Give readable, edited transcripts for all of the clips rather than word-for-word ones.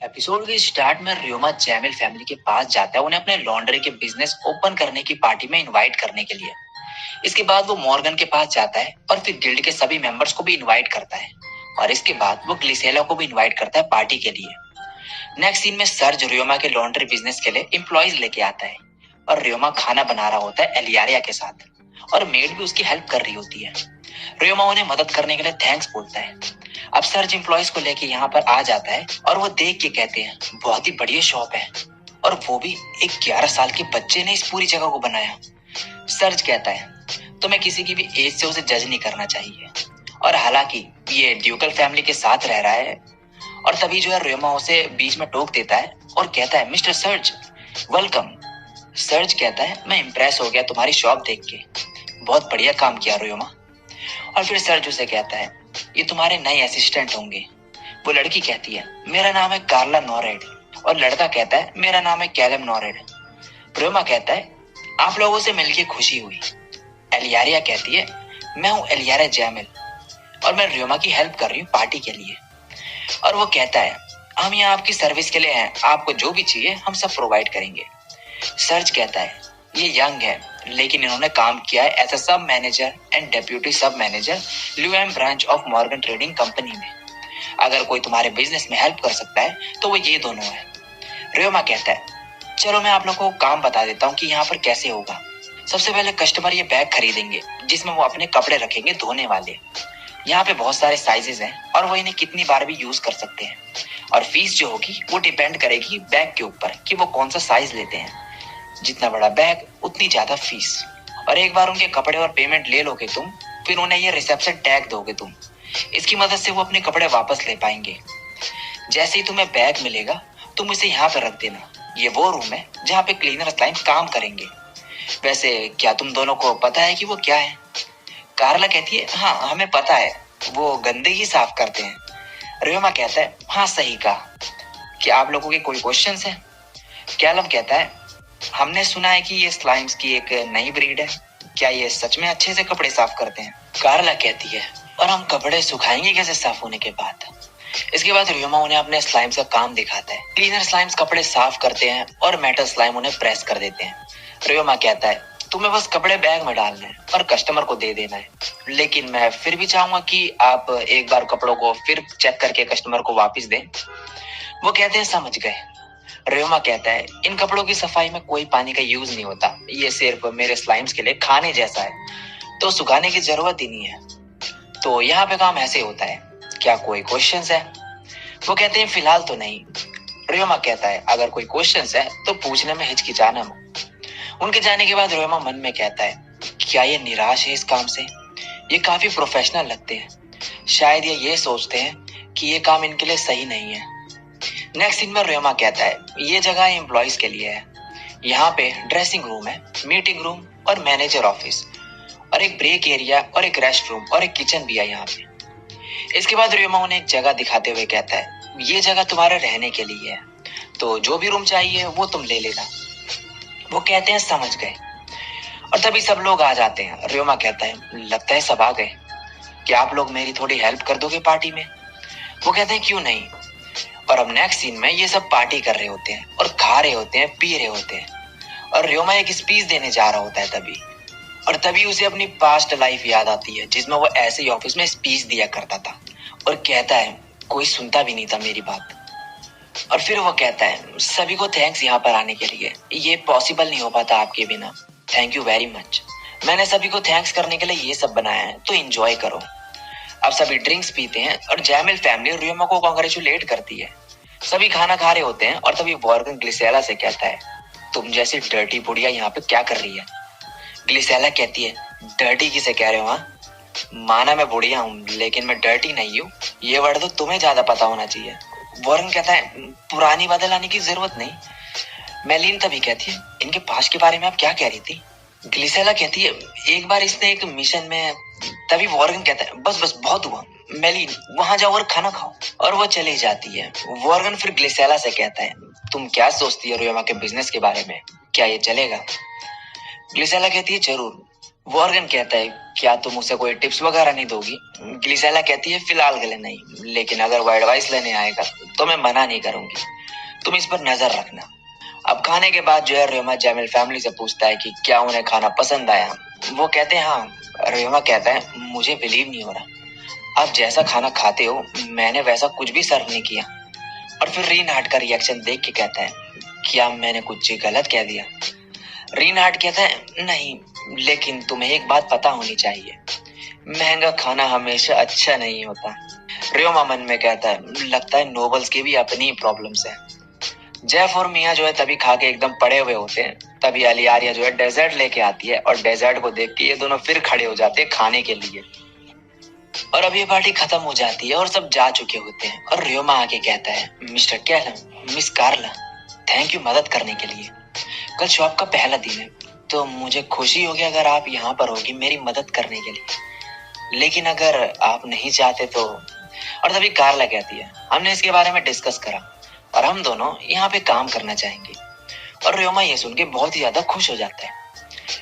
Episode के start में रियोमा जैमिल family के पास जाता है उन्हें अपने लॉन्ड्री के बिजनेस ओपन करने की पार्टी में इनवाइट करने के लिए। इसके बाद वो मॉर्गन के पास जाता है और फिर गिल्ड के सभी मेंबर्स को भी इनवाइट करता है और इसके बाद वो ग्लिसेला को भी इनवाइट करता है पार्टी के लिए। नेक्स्ट सीन में सर्ज रियोमा के लॉन्ड्री बिजनेस के लिए एम्प्लॉइज लेके आता है और रियोमा खाना बना रहा होता है एलियारिया के साथ और मेड भी उसकी हेल्प कर रही होती है। रियोमा उन्हें मदद करने के लिए थैंक्स बोलता है। अब सर्च एम्प्लॉइज को लेके यहाँ पर आ जाता है और वो देख के कहते हैं बहुत ही बढ़िया शॉप है और वो भी एक 11 साल के बच्चे ने इस पूरी जगह को बनाया। सर्च कहता है तो मैं किसी की भी एज से उसे जज नहीं करना चाहिए और हालांकि ये ड्यूकल फैमिली के साथ रह रहा है। और तभी जो है रियोमा उसे बीच में टोक देता है और कहता है मिस्टर सर्च वेलकम। सर्च कहता है मैं इम्प्रेस हो गया तुम्हारी शॉप देख के, बहुत बढ़िया काम किया रियोमा। और फिर सर्ज उसे कहता है ये तुम्हारे नए असिस्टेंट होंगे। वो लड़की कहती है मेरा नाम है कार्ला नॉरेड और लड़का कहता है मेरा नाम है कैलम नॉरेड। रियोमा कहता है आप लोगों से मिलके खुशी हुई। एलियारिया कहती है मैं हूँ एलियारिया जैमिल और मैं रियोमा की हेल्प कर रही हूँ पार्टी के लिए। और वो कहता है हम यहाँ आपकी सर्विस के लिए हैं, आपको जो भी चाहिए हम सब प्रोवाइड करेंगे। सर्च कहता है ये यंग है लेकिन इन्होंने काम किया है as a sub manager and deputy sub manager ल्यूएम branch of Morgan trading company में। अगर कोई तुम्हारे बिजनेस में हेल्प कर सकता है तो वो ये दोनों है। रियोमा कहता है चलो मैं आप लोगों को काम बता देता हूँ कि यहाँ पर कैसे होगा। सबसे पहले कस्टमर ये बैग खरीदेंगे जिसमें वो अपने कपड़े रखेंगे धोने वाले। यहाँ पे बहुत सारे साइजेस हैं और वो इन्हें कितनी बार भी यूज कर सकते हैं और फीस जो होगी वो डिपेंड करेगी बैग के ऊपर कि वो कौन सा साइज लेते हैं। जितना बड़ा बैग उतनी ज्यादा फीस। और एक बार उनके कपड़े और पेमेंट ले लोगे तुम, फिर उन्हें ये रिसेप्शन टैग दोगे तुम। इसकी मदद से वो अपने कपड़े वापस ले पाएंगे। जैसे ही तुम्हें बैग मिलेगा तुम इसे यहाँ पे रख देना। ये वो रूम है जहाँ पे क्लीनर स्लाइम काम करेंगे। वैसे क्या तुम दोनों को पता है कि वो क्या है? कार्ला कहती है हाँ हमें पता है, वो गंदगी साफ करते हैं। रियोमा कहता है हाँ सही कहा। क्या आप लोगों के कोई क्वेश्चंस हैं? कैलम कहता है हमने सुना है कि ये स्लाइम्स की एक नई ब्रीड है, क्या ये सच में अच्छे से कपड़े साफ करते हैं? कार्ला कहती है और हम कपड़े सुखाएंगे कैसे साफ होने के बाद? इसके बाद रियोमा उन्हें अपने स्लाइम्स का काम दिखाता है। क्लीनर स्लाइम्स कपड़े साफ करते हैं और मेटल स्लाइम उन्हें प्रेस कर देते हैं। रियोमा कहता है तुम्हें बस कपड़े बैग में डालने हैं और कस्टमर को दे देना है, लेकिन मैं फिर भी चाहूंगा कि आप एक बार कपड़ों को फिर चेक करके कस्टमर को वापस दें। वो कहते हैं समझ गए। रियोमा कहता है इन कपड़ों की सफाई में कोई पानी का यूज नहीं होता, ये सिर्फ मेरे स्लाइम्स के लिए खाने जैसा है, तो सुखाने की जरूरत ही नहीं है। तो यहाँ पे काम ऐसे होता है। क्या कोई क्वेश्चंस है? वो कहते हैं फिलहाल तो नहीं। रियोमा कहता है अगर कोई क्वेश्चंस है तो पूछने में हिचकिचाना मत। उनके जाने के बाद रियोमा मन में कहता है क्या ये निराश है इस काम से? ये काफी प्रोफेशनल लगते हैं, शायद ये सोचते हैं कि ये काम इनके लिए सही नहीं है। नेक्स्ट सीन में रियोमा कहता है ये जगह एम्प्लॉइज के लिए है। यहाँ पे ड्रेसिंग रूम है, मीटिंग रूम और मैनेजर ऑफिस और एक ब्रेक एरिया और एक रेस्ट रूम और एक किचन भी है यहाँ पे। इसके बाद रियोमा उन्हें एक जगह दिखाते हुए कहता है ये जगह तुम्हारे रहने के लिए है, तो जो भी रूम चाहिए वो तुम ले लेना। वो कहते हैं समझ गए। और तभी सब लोग आ जाते हैं। रियोमा कहता है लगता है सब आ गए, क्या आप लोग मेरी थोड़ी हेल्प कर दोगे पार्टी में? वो कहते हैं क्यों नहीं। और अब नेक्स्ट सीन में ये सब पार्टी कर रहे होते हैं और खा रहे होते हैं, पी रहे होते हैं और रियोमा एक स्पीच देने जा रहा होता है तभी उसे अपनी पास्ट लाइफ याद आती है जिसमें वो ऐसे ही ऑफिस में स्पीच दिया करता था और कहता है कोई सुनता भी नहीं था मेरी बात। और फिर वो कहता है सभी को थैंक्स यहाँ पर आने के लिए, ये पॉसिबल नहीं हो पाता आपके बिना, थैंक यू वेरी मच। मैंने सभी को थैंक्स करने के लिए ये सब बनाया है, तो एंजॉय करो। अब सभी ड्रिंक्स पीते हैं और जैमिल फैमिली रियोमा को कांग्रेचुलेट करती है। सभी खाना खा रहे होते हैं और तभी वॉर्गन ग्लिसेला से कहता है तुम जैसी डर्टी बुढ़िया यहाँ पे क्या कर रही है? ग्लिसेला कहती है डर्टी किसे कह रहे हो? हाँ माना मैं बुढ़िया हूँ लेकिन मैं डर्टी नहीं हूँ, ये वर्ड तो तुम्हें ज्यादा पता होना चाहिए। वॉर्गन कहता है पुरानी बातें लाने की जरूरत नहीं। मेलिन तभी कहती है इनके पास के बारे में आप क्या कह रही थी? ग्लिसेला कहती है एक बार इसने एक मिशन में। तभी वॉर्गन कहता है बस बस बहुत हुआ, मेलिन वहां जाओ और खाना खाओ। और वो चली जाती है। वॉर्गन फिर ग्लिसेला से कहता है तुम क्या सोचती हो रियोमा के बिजनेस के बारे में, क्या ये चलेगा? ग्लिसेला कहती है जरूर, मॉर्गन कहता है, क्या तुम उसे कोई टिप्स वगैरह नहीं दोगी? ग्लिसेला कहती है, फिलहाल के लिए नहीं, लेकिन अगर वो एडवाइस लेने आएगा तो मैं मना नहीं करूंगी। तुम इस पर नजर रखना। अब खाने के बाद जो है रेमा जैमिल फैमिली से पूछता है कि क्या उन्हें खाना पसंद आया। वो कहते हैं हाँ। रेमा कहता है, मुझे बिलीव नहीं हो रहा, आप जैसा खाना खाते हो मैंने वैसा कुछ भी सर्व नहीं किया। और फिर रीनहार्ट का रिएक्शन देख के कहता है, क्या मैंने कुछ गलत कह दिया? रीनहार्ट कहता है, नहीं, लेकिन तुम्हें एक बात पता होनी चाहिए, महंगा खाना हमेशा अच्छा नहीं होता। रेमा मन में कहता है, लगता है नोबल्स की भी अपनी प्रॉब्लम्स है। जेफ और मिया जो है तभी खा के एकदम पड़े हुए होते हैं। तभी अलियारिया जो है डेजर्ट लेके आती है और डेजर्ट को देख के ये दोनों फिर खड़े हो जाते हैं खाने के लिए। और अब ये पार्टी खत्म हो जाती है और सब जा चुके होते हैं और रियोमा आके कहता है, mister Callum, miss Carla, thank you मदद करने के लिए। कल शॉप का पहला दिन है तो मुझे खुशी होगी अगर आप यहाँ पर होगी मेरी मदद करने के लिए, लेकिन अगर आप नहीं चाहते तो। और तभी कार्ला कहती है, हमने इसके बारे में डिस्कस करा और हम दोनों यहाँ पे काम करना चाहेंगे। और रियोमा ये सुन के बहुत ही ज्यादा खुश हो जाता है।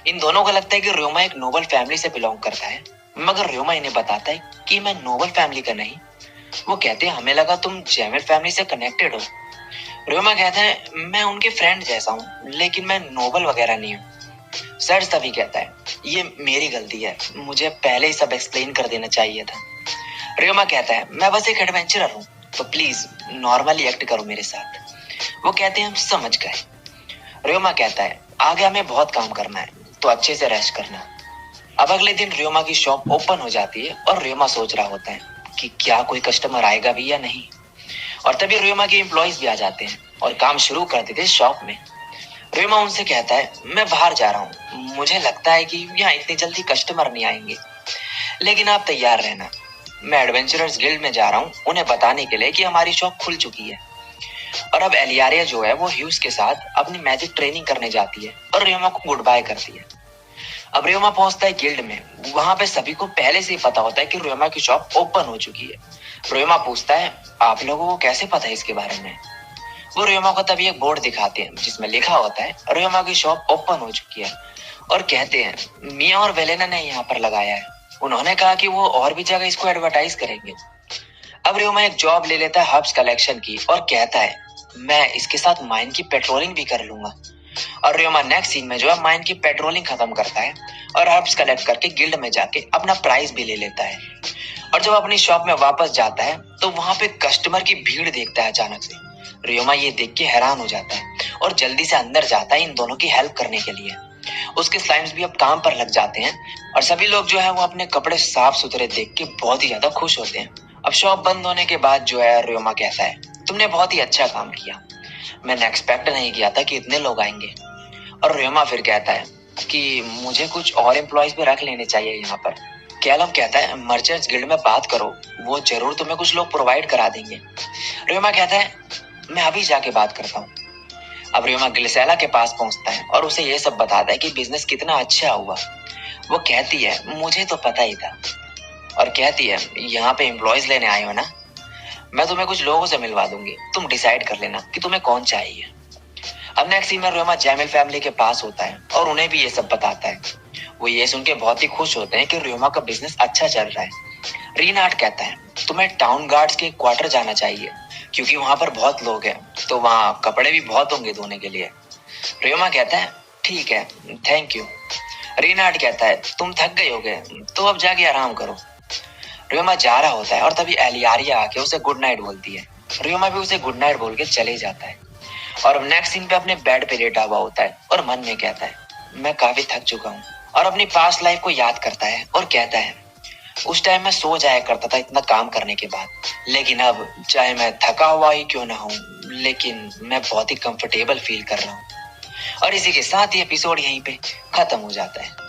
इन दोनों को लगता है कि रियोमा एक नोबल फैमिली से बिलोंग करता है, मगर रियोमा इन्हें बताता है कि मैं नोबल फैमिली का नहीं। वो कहते हैं, हमें लगा तुम जैमिल फैमिली से कनेक्टेड हो। रियोमा कहता है, मैं उनके फ्रेंड जैसा हूँ, लेकिन मैं नोबल वगैरह नहीं हूँ। सर्ज तभी कहता है, ये मेरी गलती है, मुझे पहले ही सब एक्सप्लेन कर देना चाहिए था। रियोमा कहता है, मैं बस एक एडवेंचरर हूँ, तो प्लीज नॉर्मली एक्ट करो मेरे साथ। वो कहते हैं, हम समझ गए। रियोमा कहता है, आगे हमें बहुत काम करना है, तो अच्छे से रेस्ट करना। अब अगले दिन रियोमा की शॉप ओपन हो जाती है और रियोमा सोच रहा होता है कि क्या कोई कस्टमर आएगा भी या नहीं। और तभी रियोमा के एम्प्लॉयज भी आ जाते हैं और काम शुरू कर देते हैं शॉप में। रियोमा उनसे कहता है, मैं बाहर जा रहा हूँ, मुझे लगता है कि यहाँ इतनी जल्दी कस्टमर नहीं आएंगे, लेकिन आप तैयार रहना, मैं एडवेंचरर्स गिल्ड में जा रहा हूँ उन्हें बताने के लिए कि हमारी शॉप खुल चुकी है। और अब एलियारिया जो है वो ह्यूज के साथ अपनी मैजिक ट्रेनिंग करने जाती है और रियोमा को गुड बाय करती है। अब रियोमा पहुंचता है गिल्ड में। वहां पे सभी को पहले से ही पता होता है कि रियोमा की शॉप ओपन हो चुकी है। रियोमा पूछता है, आप लोगों को कैसे पता है इसके बारे में? वो रियोमा को तभी एक बोर्ड दिखाते हैं जिसमें लिखा होता है, रियोमा की शॉप ओपन हो चुकी है। और कहते हैं, मिया और वेलेना ने यहाँ पर लगाया है, उन्होंने कहा कि वो और भी जगह इसको एडवर्टाइज करेंगे। अब रियोमा एक जॉब ले लेता है हर्ब्स कलेक्शन की और कहता है, मैं इसके साथ माइन की पेट्रोलिंग भी कर लूंगा। और रियोमा नेक्स्ट सीन में जो है माइन की पेट्रोलिंग खत्म करता है और हर्ब्स कलेक्ट करके गिल्ड में जाके अपना प्राइस भी ले लेता है। और जब अपनी शॉप में वापस जाता है तो वहां पे कस्टमर की भीड़ देखता है अचानक से। रियोमा ये देख के हैरान हो जाता है और जल्दी से अंदर जाता है इन दोनों की हेल्प करने के लिए। उसके स्लाइम्स भी अब काम पर लग जाते हैं और सभी लोग जो है वो अपने कपड़े साफ सुथरे देख के बहुत ही ज्यादा खुश होते हैं। अब शॉप बंद होने के बाद जो है रियोमा कहता है, तुमने बहुत ही अच्छा काम किया, मैंने एक्सपेक्ट नहीं किया था कि इतने लोग आएंगे। और रियोमा फिर कहता है कि मुझे कुछ और एम्प्लॉयज भी रख लेने चाहिए यहाँ पर। कैलम कहता है, मर्चेंट्स गिल्ड में बात करो, वो जरूर तुम्हें कुछ लोग प्रोवाइड करा देंगे। रियोमा कहता है, मैं अभी जाके बात करता हूँ। अब रियोमा ग्लिसेला के पास पहुंचता है और उसे ये सब बताता है कि बिजनेस कितना अच्छा हुआ। वो कहती है, मुझे तो पता ही था। और कहती है, यहाँ पे एम्प्लॉयज लेने आए हो ना, मैं तुम्हें कुछ लोगों से मिलवा दूंगी, तुम डिसाइड कर लेना कि तुम्हें कौन चाहिए। अब नेक्स्ट सीन में रियोमा जैमिल फैमिली के पास होता है और उन्हें भी ये सब बताता है। वो ये सुन के बहुत ही खुश होते हैं कि रियोमा का बिजनेस अच्छा चल रहा है। रीनार्ड कहता है, तुम्हें टाउन गार्ड्स के क्वार्टर जाना चाहिए, क्योंकि वहां पर बहुत लोग हैं, तो वहां कपड़े भी बहुत होंगे धोने के लिए। रियोमा कहता है, ठीक है, थैंक यू। रीनार्ड कहता है, तुम थक गए होगे, तो अब जाके आराम करो। रियोमा जा रहा होता है और तभी एलियारिया आके उसे गुड नाइट बोलती है। रियोमा भी उसे गुड नाइट बोल के चले जाता है और अब नेक्स्ट सीन पे अपने बेड पे लेटा हुआ होता है और मन में कहता है, मैं काफी थक चुका हूँ। और अपनी पास्ट लाइफ को याद करता है और कहता है, उस टाइम मैं सो जाया करता था इतना काम करने के बाद, लेकिन अब चाहे मैं थका हुआ ही क्यों ना हूँ, लेकिन मैं बहुत ही कंफर्टेबल फील कर रहा हूँ। और इसी के साथ ही एपिसोड यहीं पे खत्म हो जाता है।